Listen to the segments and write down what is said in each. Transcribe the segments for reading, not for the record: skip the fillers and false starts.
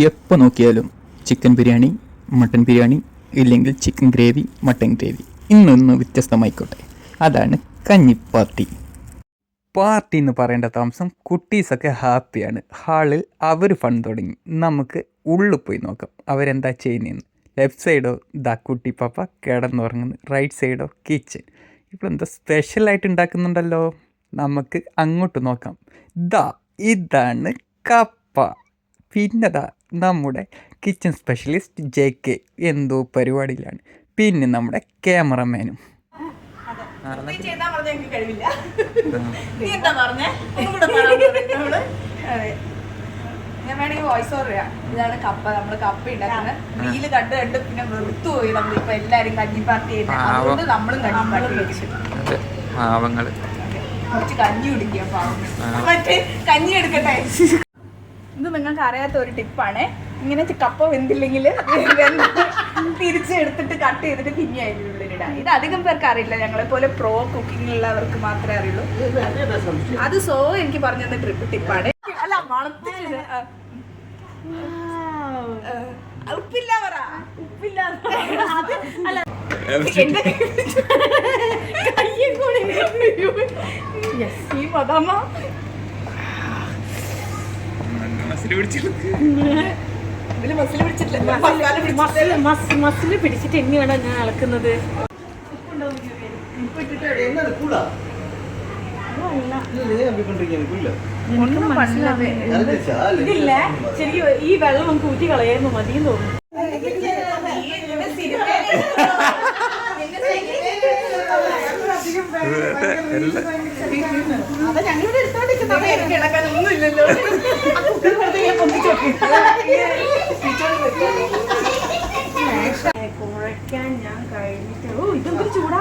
എപ്പോൾ നോക്കിയാലും chicken biryani, mutton biryani, ഇല്ലെങ്കിൽ ചിക്കൻ ഗ്രേവി, മട്ടൻ ഗ്രേവി. ഇന്നൊന്ന് വ്യത്യസ്തമായിക്കോട്ടെ. അതാണ് കഞ്ഞിപ്പാർട്ടി. പാർട്ടി എന്ന് പറയേണ്ട താമസം കുട്ടീസൊക്കെ ഹാപ്പിയാണ്. ഹാളിൽ അവർ ഫൺ തുടങ്ങി. നമുക്ക് ഉള്ളിൽ പോയി നോക്കാം അവരെന്താ ചെയ്യുന്നതെന്ന്. ലെഫ്റ്റ് സൈഡോ ദാ കുട്ടി പാപ്പ കിടന്നുറങ്ങുന്നു, റൈറ്റ് സൈഡോ കിച്ചൻ. ഇപ്പോൾ എന്താ സ്പെഷ്യലായിട്ട് ഉണ്ടാക്കുന്നുണ്ടല്ലോ. നമുക്ക് അങ്ങോട്ട് നോക്കാം. ഇതാണ് കപ്പ. പിന്നെതാ നമ്മുടെ കിച്ചൺ സ്പെഷ്യലിസ്റ്റ് JK എന്തോ പരിപാടിയിലാണ്. പിന്നെ നമ്മുടെ ക്യാമറമാനും. ഞാൻ വേണമെങ്കിൽ വോയിസ് ഓവർ ചെയ്യാം. ഇതാണ് കപ്പ. നമ്മള് കപ്പ ഉണ്ടാക്കുന്നത് റീല് കണ്ട് പിന്നെ വെറുത്തു പോയി. നമ്മളിപ്പോ എല്ലാരും കഞ്ഞി പാർട്ടി ചെയ്യുന്നത്. അതുകൊണ്ട് നമ്മളും കഞ്ഞി പാർട്ടി വെച്ചു. കുറച്ച് കഞ്ഞി കുടിക്കുക പാവങ്ങൾ. മറ്റേ കഞ്ഞി എടുക്കട്ടെ. ഇത് നിങ്ങൾക്ക് അറിയാത്ത ഒരു ടിപ്പാണ്. ഇങ്ങനെ കപ്പ വെന്തില്ലെങ്കിൽ തിരിച്ചെടുത്തിട്ട് കട്ട് ചെയ്തിട്ട് പിന്നെ അതിൻ്റെ ഉള്ളിലിടാം. ഇത് അധികം പേർക്ക് അറിയില്ല. ഞങ്ങളെ പോലെ പ്രോ കുക്കിങ്ങിലുള്ളവർക്ക് മാത്രമേ അറിയുള്ളൂ. അത് എനിക്ക് പറഞ്ഞു തന്ന ടിപ്പാണ്. അല്ല മണത്തില്ല, ഉപ്പില്ല പറ, ഉപ്പില്ല. അല്ല എന്റെ കയ്യും കൂടി ഈ മതമ്മ മസില് പിടിച്ചിട്ട് എങ്ങനെയാണ് ഞാൻ ഇളക്കുന്നത്? ഇതില്ല ശരിക്കും ഈ വെള്ളം നമുക്ക് ഊറ്റി കളയായിരുന്നു മതിയെന്ന് തോന്നുന്നു. കുഴക്കാൻ ഞാൻ കഴിഞ്ഞിട്ട് ഇതൊന്നും ചൂടാ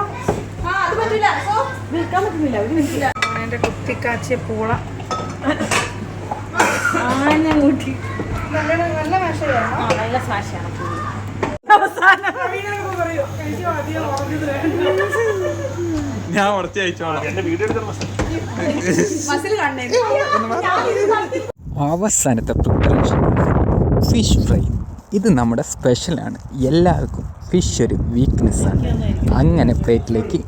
നിൽക്കാൻ പറ്റുന്നില്ല. ഒരു മിനിറ്റില്ല. എന്റെ കുത്തിക്കാച്ചിയ പൂള ആന കൂട്ടി നല്ല സ്മാഷാണ്. ഞാൻ ഉടച്ചു അയച്ചോളാം. അവസാനത്തെ പ്രിപ്പറേഷൻ ഫിഷ് ഫ്രൈ. ഇത് നമ്മുടെ സ്പെഷ്യലാണ്. എല്ലാവർക്കും ഫിഷ് ഒരു വീക്ക്നെസ്സാണ്. അങ്ങനെ പ്ലേറ്റിലേക്ക്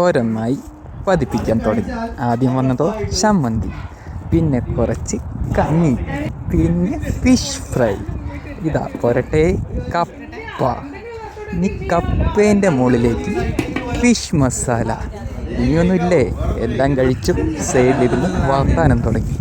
ഓരോന്നായി പതിപ്പിക്കാൻ തുടങ്ങി. ആദ്യം വന്നതോ ചമ്മന്തി, പിന്നെ കുറച്ച് കഞ്ഞി, പിന്നെ ഫിഷ് ഫ്രൈ. ഇതാ പോരട്ടെ കപ്പ. ഇനി കപ്പേൻ്റെ മുകളിലേക്ക് ഫിഷ് മസാല. ഇനിയൊന്നുമില്ലേ, എല്ലാം കഴിച്ചു സൈഡിലിരുന്ന് വർത്താനം തുടങ്ങി.